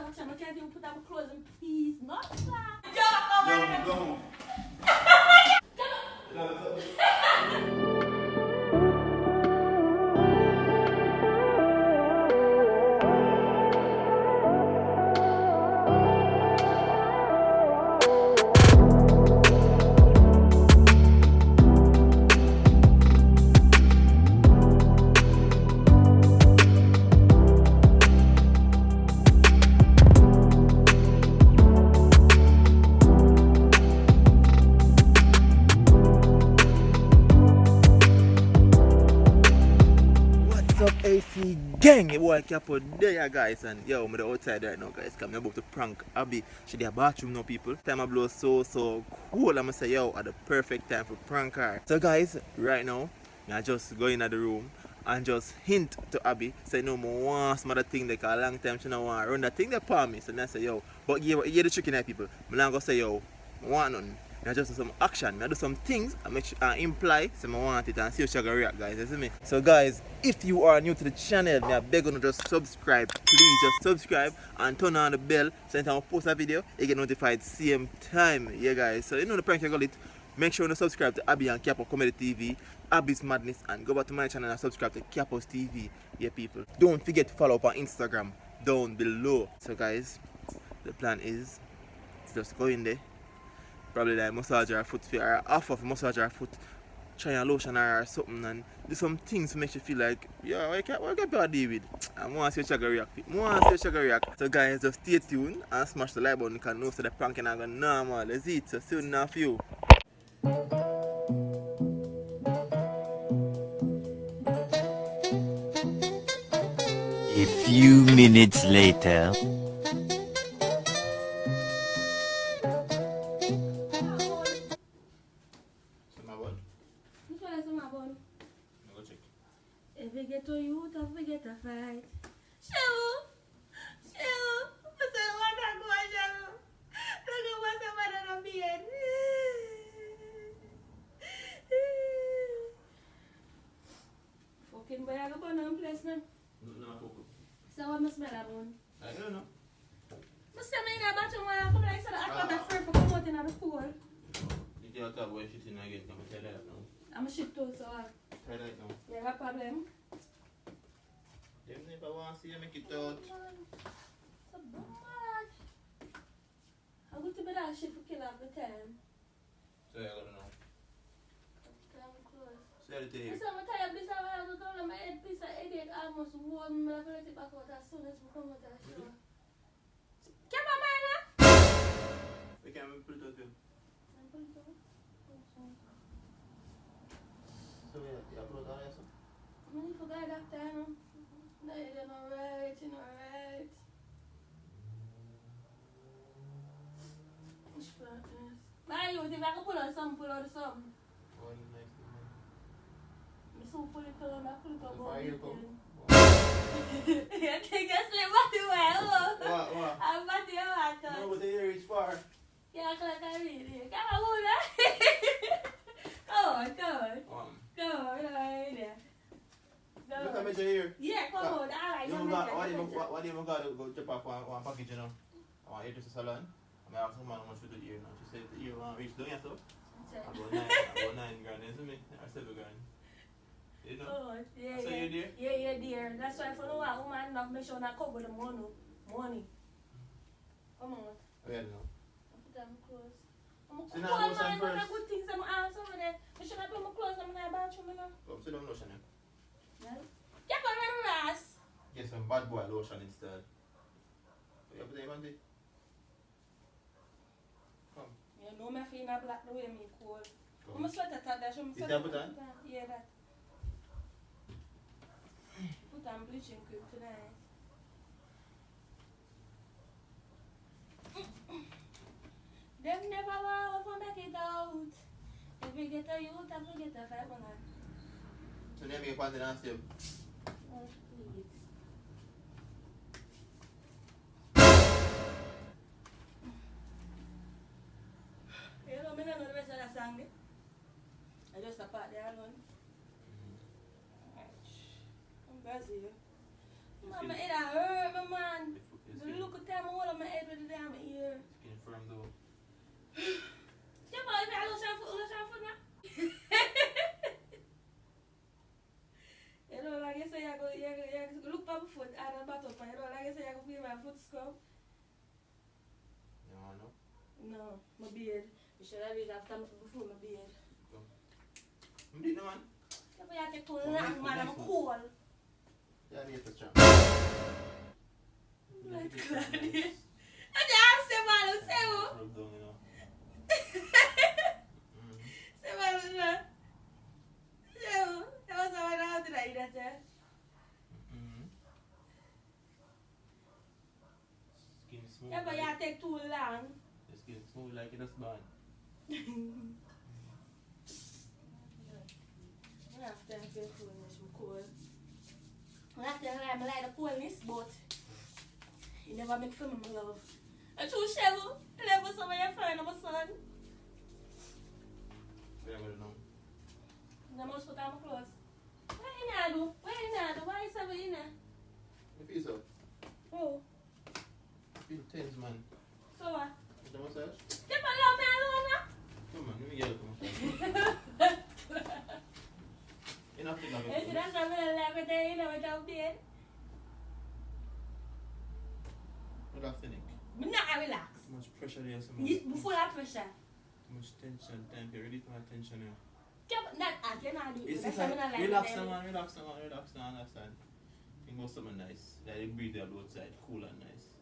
touch him. I can't even put on my clothes in peace. Not that. Go. What's up, AC gang? Your boy Capo there, guys, and yo, I'm outside right now, guys. Cause I'm about to prank Abby. She in the bathroom now, people. Time I blow so cool. I'ma say yo, at the perfect time for prank her. So, guys, right now, I just go in the room and just hint to Abby, say no more want some other thing like a long time she don't want to run that thing they palm me. So then I say yo, but you the trick in that, people. I'm not gonna say yo, I want nothing. I just do some action, I do some things and make sure I imply so I want it and see how she gonna react, guys. You see me? So guys, if you are new to the channel, I beg you to just subscribe. Please just subscribe and turn on the bell so anytime I post a video, you get notified same time. Yeah guys. So you know the prank I got it. Make sure to subscribe to Abby and Capo Comedy TV, Abby's Madness, and go back to my channel and subscribe to Capo's TV. Yeah people. Don't forget to follow up on Instagram down below. So guys, the plan is just go in there. Probably like massage her foot or half of massage her foot, try and lotion her or something and do some things to make you feel like, yeah, what can people deal with? I want to see how she react. So guys, just stay tuned and smash the like button because I know so the prank is not going normal. Let's eat, so soon enough you. A few minutes later. If we get to you, if we get a fight. Shoo! What's the one that go on, Shoo? Look at what's the one that I'm being. Fucking boy, I go burn on place now. No, So what must smell that one? I don't know. Must tell me in that bathroom where I come like, so that I got that fur for come out in the pool. You can't talk about shit in again, I'm going to tell you that now. I'm a shit too, so Try that now. you have a problem? Them never want to see you make it out. So bad. I'm going to be that shit for kill off the time. So I don't know. Time close. Say it to you. Listen, I'm tired of this. I have to come on my head piece of headache almost warm. I'm going to take back out as soon as we come out of the shower. Keep on mind, huh? We can put it out here. So you upload all that stuff? I need to go to that time. No, you're not right. You're not right. My youth, if I can pull out some, pull out some. One nice thing, man. I so pull it on, I pull it on. Fire you come. You think I sleep back the way? What? I'm back the way. No, but the ear is far. Yeah, I like I read it. Come on, hold on. Come on, right there. Look at me here. Yeah, come on. I like You your got, makeup. what do you got to go jump off one package, you know? I want you to salon. I asked someone how much to do the ear now. She said the ear won't reach down yourself. About 9 grand, isn't it? Or 7 grand. You know? Oh, yeah, So you dear? Yeah, dear. That's why for the one woman enough make sure not cover the money. Come on. Yeah, no. Put them clothes. I'm So a now cool lotion man, first. but good things I'm out over there. I should have put my clothes in my bathroom, you know. Come sit down lotion, Well, yeah, but I'm ras. get some bad boy lotion instead. So you put them on it? Come. You know my feet are black the way me cold. Come. I'm a sweater top that show me. Is that put on? Yeah, that. Put on bleaching cream tonight. Them never want to make it out. If we get a youth, if we get a 500. So now make a panty and step. Oh, please. You know, I don't know the rest of that song. I just a part there alone. I'm Brazil. Mama, it hurt me, man. The look at time I a foot scrub? You want to know? No, my beard. You should have it after before my beard. I'm doing no man. Yeah, but you take too long, man. I'm cold. Yeah, need to strong. Blood clot. I just say, man, I'm saying. Rub down, you know. Say, man, I'm saying. Yeah, that was how I did I eat that. Skin smooth. Yeah, but you take too long. The skin smooth like it just burn. I have to feel coolness, I'm cold. I have to like the coolness, but you never make fun of my love. I true shovel, I never saw my friend of my son. Where am I now? I must put on my clothes. Where you now do? Where you now do? Why is somebody in there? You feel so? Oh, Feel tense, man. so what? The massage? Keep on love me alone now. Come on, let me get it for massage. Enough to love You see, that's not really like it there, you know, without beard. Relax the neck. I'm not relax. Too much pressure there, so Before that pressure. too much tension. Time to release my tension here. Keep not at you not do it. It's That's like, why I don't like relax it now, there. man, relax now, man, relax now, understand? Think about something nice. Like the breeze there outside, cool and nice.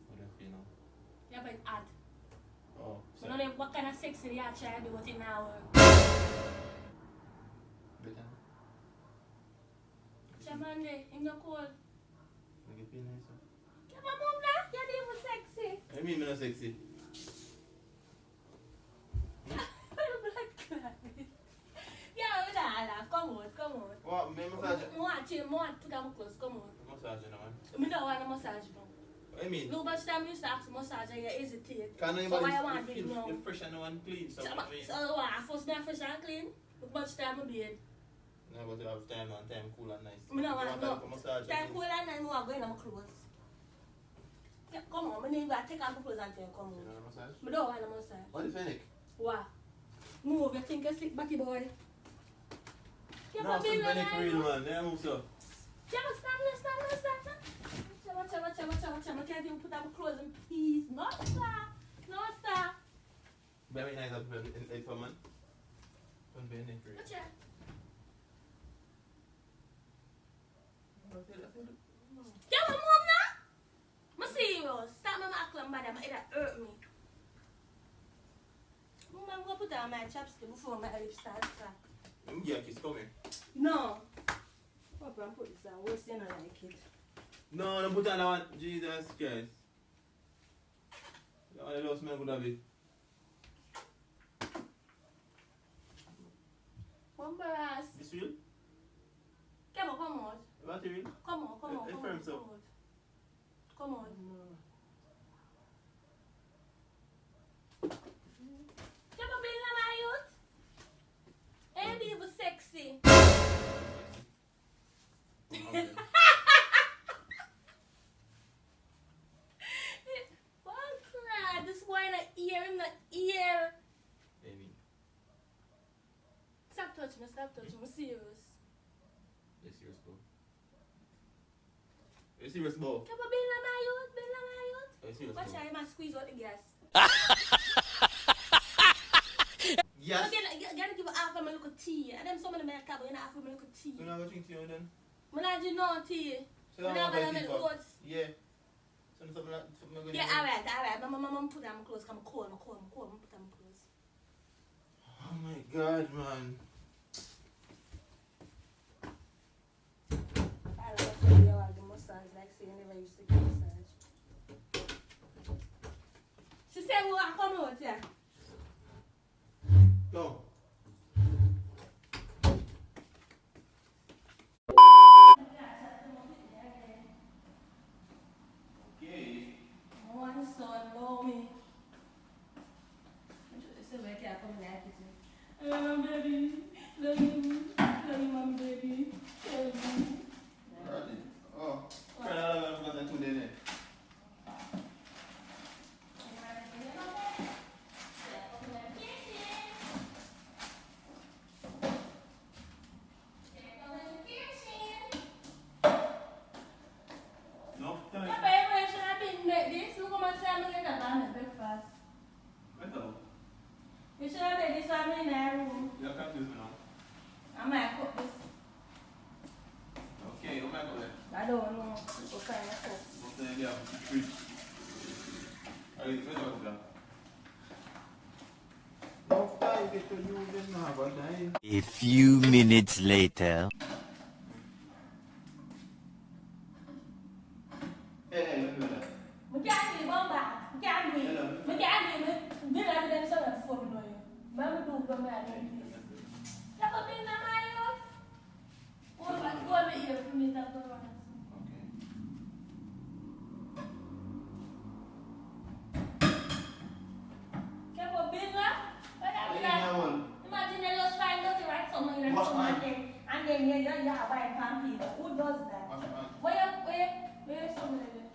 What do you feel now? Yeah, but it's hard. Oh, I don't know what kind of sexy you are trying to do with it now. Better? Chamande, I'm not cold. Make it feel nice, huh? Come on, move now. You're not even sexy. I mean, I'm not sexy. Blood clot. Yeah, we don't laugh. Come on, come on. What? Me massage? I want to put on my clothes. Come on. Massage, you know, man. I don't want a massage now. What I mean? No, but time you used to ask massage and you hesitate. Can So why you want to do it now? You're fresh and one clean, so what I mean? So what? First me fresh and clean? Look much time I beard. No, but you have time and time cool and nice. I don't want You no. time for massage? Time cool and then I go in my clothes. Yeah, come on, I need to take off my clothes and tell you, come You on. know the massage? I don't want a massage. What is Fennec? What? Move, you think you're sick, Batty boy? Yeah, No, but some me Fennec for like real, man. Yeah, move so. Yeah, stand. Watch out. I can't even put on my clothes in peace. No, sir. Very nice up in for man. Don't be Fennec for real. Watch out. Yeah, but move now. I'm serious. Stop my act bad. It hurt me. I'm going to put on my chapstick before my lips start crack. Yeah, kiss, come here. No. Papa, I'm put this on. What's you not like it? No, don't put on that one. Jesus Christ. That one don't smell good of it. One brass. This real? Come on. What real? Come on. It's firm, so. Come on. Come on, Bill, my youth. And he was sexy. Well, crap. This boy in the ear. Amy. Stop touching me. I'm serious. Yes, serious, bro. Are you serious, bro? Come on, Bill, my youth. Are you serious, Watch bro? out, I might squeeze out the gas. Yes. You gotta give half of my little tea. And then some of them make a half of my little tea. You know what you think then? When I do no tea. So When I have my oats. Yeah. So something like something Yeah, alright. Mama put on my clothes. I'm cold. I'm put on my clothes. Oh my God, man. I don't know if you all the massage like say you never used to get massage. She said, well, I come out here. Go. Okay. One son, love me. So where can I come like it? Baby. Love you, mom, baby. Love you. Alright. Oh. I'm going to do that. I don't know. What kind of stuff. A few minutes later. Mình cái ăn gì bông bà? Mình cái ăn gì? Mình cái ăn gì? Mình biết là mình sao là phù rồi. Mà mình đủ rồi mà. Chắc có tin năm ai không? Ôi bạn ơi mẹ hiểu mình tập rồi. Cái bộ pin á. Imagine los find out right somewhere and then you have a pan people. Who does that? Where somewhere there?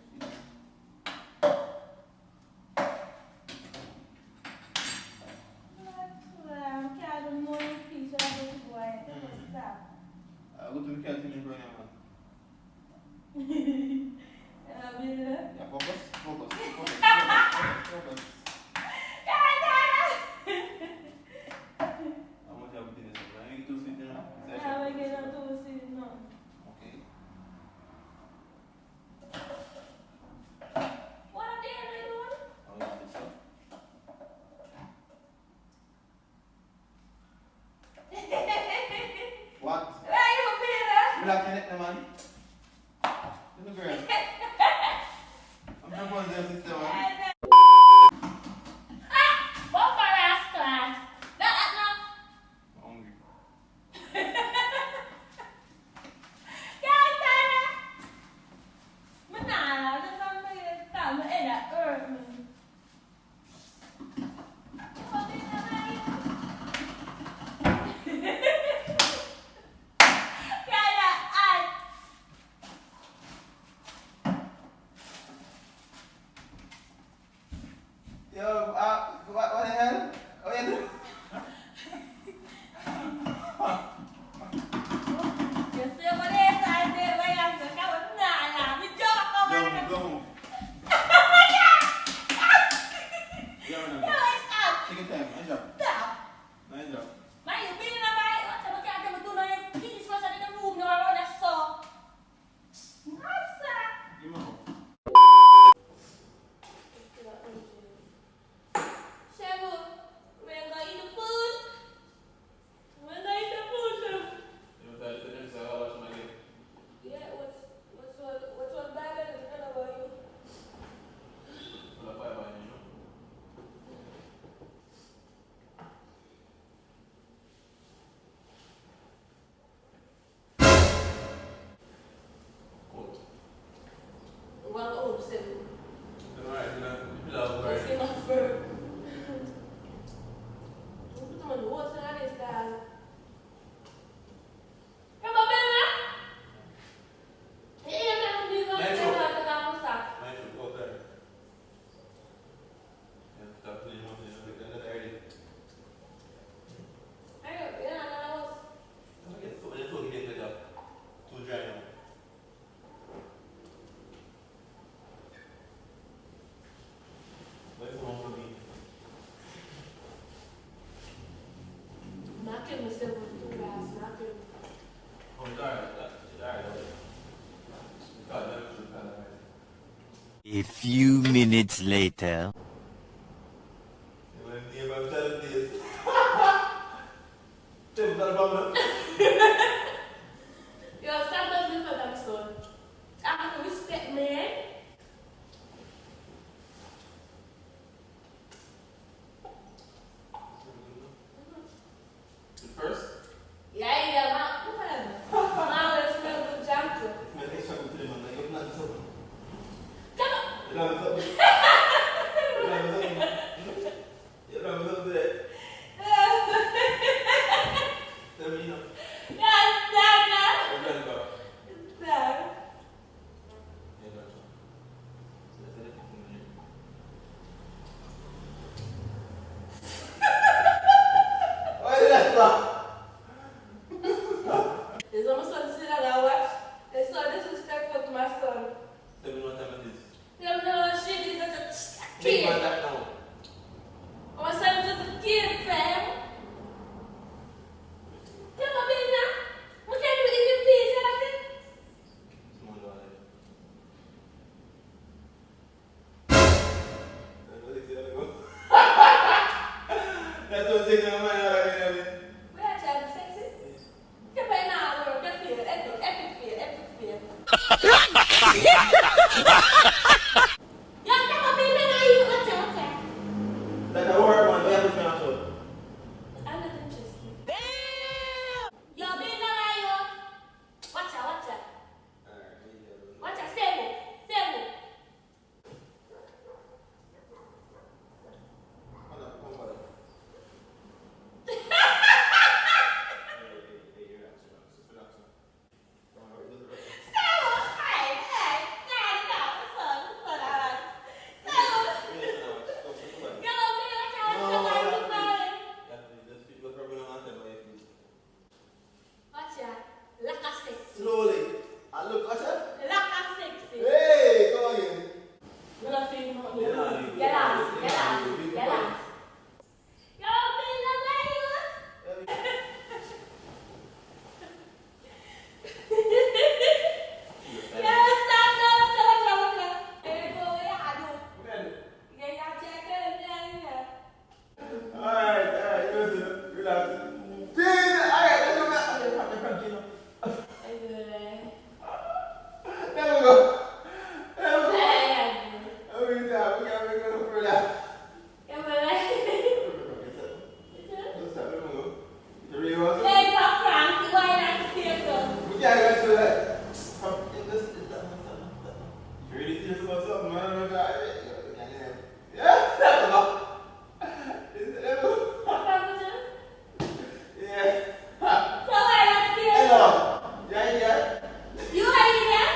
What? Where you been? Black in it, man. Little girl. I'm not going to the sister, man. Bumper rascal. No. I'm hungry. Guys, Sarah. Manana, this one is come in the earth. Yo, what the hell? What you doing? You see what it is? I did what I said. I was not. We joke over it. Go. No, it's up. Take your time. Nice job. Stop. Nice job. Man, you been in a bite. What the fuck are you doing? You peace was in the room. No, I want to saw. Nice, sir. Give me a Shabu, we're gonna eat the food. We're gonna eat the food, Shabu. Yeah, what's what bad is it about you? Well, oh, Shabu. What's in my fur? Put them on the water and it's down. Come on, baby. You ain't got to be going to the house. Knocking myself with two guys, knocking. A few minutes later. Yo, stop looking for that son. I have to respect man. First? Yeah, man. Now let's smell good jam too. Come on. There's almost son sitting down and watch. They saw disrespectful to my son. Tell me what time it is. No, shit, he's such a Yo, Capo, baby, now you watch out, okay? Like a word, man. Where is my show? I'm not interested. Damn! Yo, baby, now you watch out, watch out. Watch out, stable, stable. Slowly. I look, watch out. Hey, come again. Alright, listen, relax. Alright, let's go back. Okay, prank, prank, you know. There we go. There we go. Every time, we gotta make it for that. Let's start, there we go. You really want to? We can't get to that. Come, this is that. You really serious about something, man? I don't know if yeah, there we go. There we go. Yeah. Hello. Yeah, yeah. You ready yet?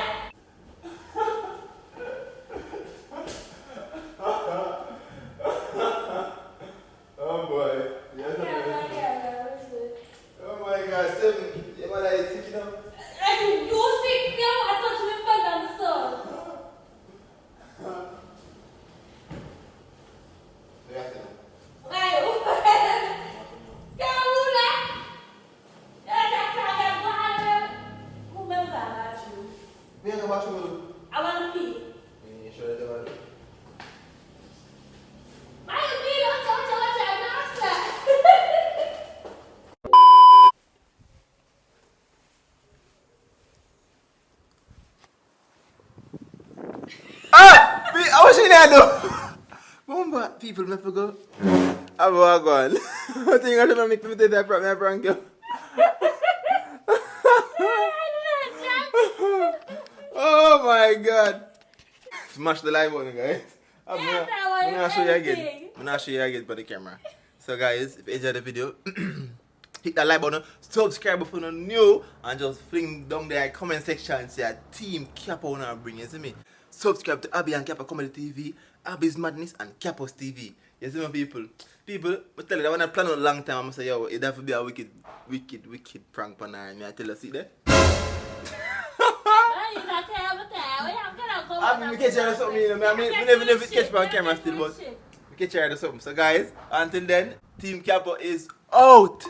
Oh boy. Yes, oh my God, 7. Yeah, man, I sick, you know. You sick, yo? I thought you were fun on the sun. Yeah, we ain't gonna watch you. I want to pee. You sure that they want to? I am pee. Watch out. Ah! I was in there though. Remember, people, me forgot. I'm going. I think I'm gonna make me take that prank you. Oh my God. Smash the like button, guys. I'm gonna show you again. I'm gonna show you again for the camera. So guys, if you enjoyed the video, hit that like button, subscribe if you're new, and just fling down there comment section and say Team Capo wanna bring, you see me? Subscribe to Abby and Capo Comedy TV, Abby's Madness and Capo's TV. You see me, people? People, I tell you, I wanna plan a long time. I'm gonna say, yo, it have to be a wicked prank on her. I tell you, see there? I catch her or something, you know. I mean, we never catch me on camera still, but we catch her or something. So guys, until then, Team Capo is out.